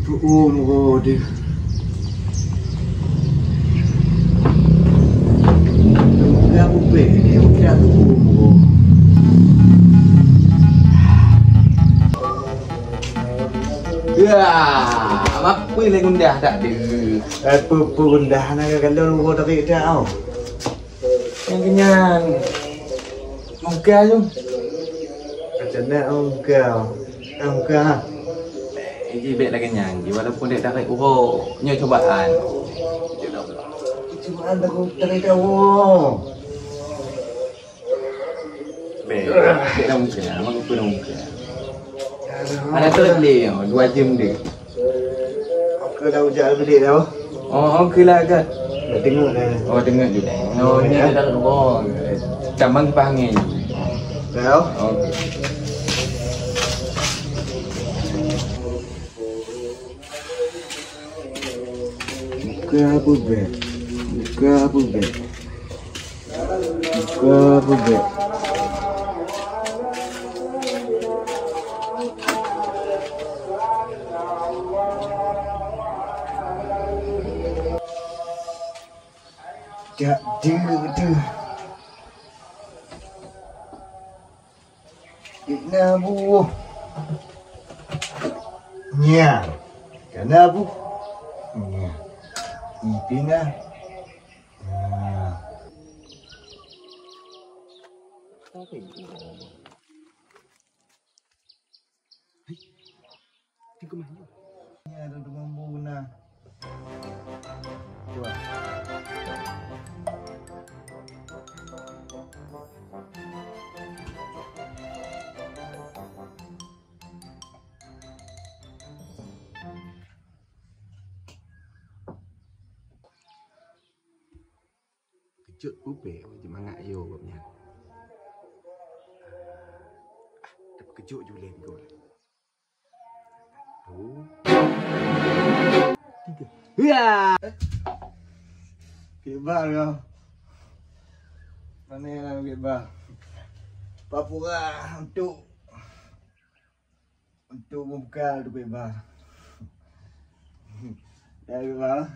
Oh, dia. Enggak ube, dia enggak tuh. Ya, apa yang ngundah tak ada? Apa gundah nak kalau lu tarik dah. Yang kenyang. Muka tu. Macam nak engkau. Engkau. Ini baik lah kenyang. Walaupun dia tarik nyo cobaan. Cuma anda kau tarik dah. Baik lah muka. Mak pun muka. Ada terlebih 2 jam dia. Aku dah ujar beli dah. Oh, okey lah kan. Dah tengok dah. Oh, dengar je dah. Oh, ni ada rumah. Tambang panggil. Dah. Okey. Buka apa beg? Buka apa beg? Buka apa beg? Tak ada. Ina bu. Nya. Kana bu. Nya. Ipina. Tiga mana? Nya ada dengan buna. Coba. Kejut ube macam mangak yo punya. Tapi kejut julai gol. 2 3. Ya. Kebal kau. Mana yang kebal? Papura untuk membuka tu kebal. Dah kebal.